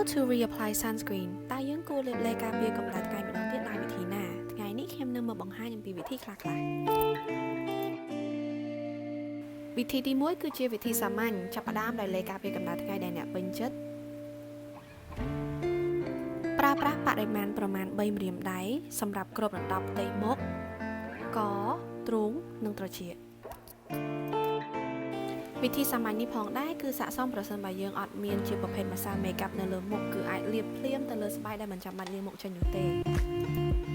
How to reapply sunscreen តើយើងគួរលាបឡេការពារកម្ដៅថ្ងៃម្ដងទៀតដោយវិធីណាថ្ងៃនេះខ្ញុំនឹងមកបង្ហាញអំពីវិធីខ្លះៗវិធីទី1គឺជាវិធីសាមញ្ញចាប់ផ្ដើមដោយឡេការពារកម្ដៅថ្ងៃដែលអ្នកពេញចិត្តប្រើប្រាស់បរិមាណប្រមាណ3ម្រាមដៃសម្រាប់គ្របដណ្ដប់ផ្ទៃមុខកទ្រូងនិងត្រចៀកវិធីសាមញ្ញនេះផងដែរគឺស័ក្តិសមប្រសិនបើយើងអត់មានជាប្រភេទម្សៅ make up នៅលើមុខគឺអាចលាបភ្លាមទៅលើស្បែកដែលមិនចាំបាច់លាងមុខចេញនោះទេ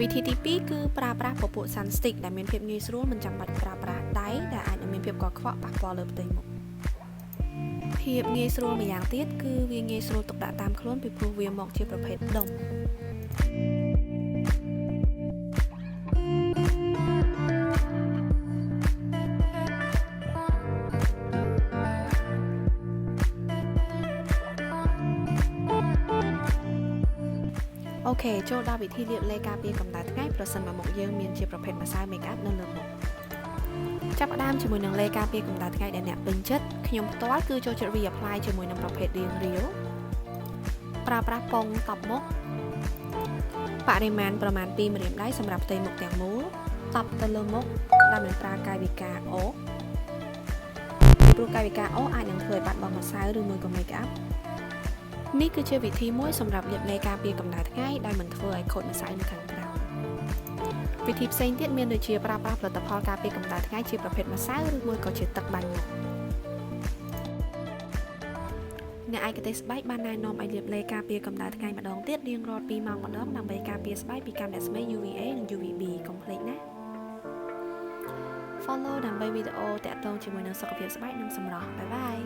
វិធីទី2គឺប្រើប្រាស់ពពួក sun stick ដែលមានភាពងាយស្រួលមិនចាំបាច់ប្រើប្រាស់ដៃដែលអាចនឹងមានភាពកខ្វក់ប៉ះពាល់លើផ្ទៃមុខភាពងាយស្រួលម្យ៉ាងទៀតគឺវាងាយស្រួលទុកដាក់តាមខ្លួនពីព្រោះវាមកជាប្រភេទដុំអូខេចូលដល់វិធីលាបឡេការពារកម្ដៅថ្ងៃប្រសិនបើមុខយើងមានជាប្រភេទម្សៅ make up នៅលើមុខចាប់ផ្ដើមជាមួយនឹងឡេការពារកម្ដៅថ្ងៃដែលអ្នកពេញចិត្តខ្ញុំផ្ទាល់គឺចូលចិត្ត reapply ជាមួយនឹងប្រភេទរាងរាវប្រើប្រាស់ពងតប់មុខបរិមាណប្រមាណ2ម្រាមដៃសម្រាប់ផ្ទៃមុខទាំងមូលតប់ទៅលើមុខដែលមិនប្រើកាយវិការអូព្រោះកាយវិការអូអាចនឹងធ្វើឲ្យបាត់បង់ម្សៅឬមួយក៏ make upនេះគឺជាវិធីមួយសម្រាប់លាបឡេការពារកម្ដៅថ្ងៃដែលមិនធ្វើឲ្យខូចម្សៅនៅខាងក្រោមវិធីផ្សេងទៀតមានដូចជាប្រើប្រាស់ផលិតផលការពារកម្ដៅថ្ងៃជាប្រភេទម្សៅឬមួយក៏ជាទឹកបាញ់មុខអ្នកឯកទេសស្បែកបានណែនាំឲ្យលាបឡេការពារកម្ដៅថ្ងៃម្ដងទៀតរៀងរាល់2ម៉ោងម្ដងដើម្បីការពារស្បែកពីកាំរស្មី UVA និង UVB កុំភ្លេចណា Follow ដើម្បីវីដេអូតាក់ទងជាមួយនឹងសុខភាពស្បែកនិងសម្រស់បាយបាយ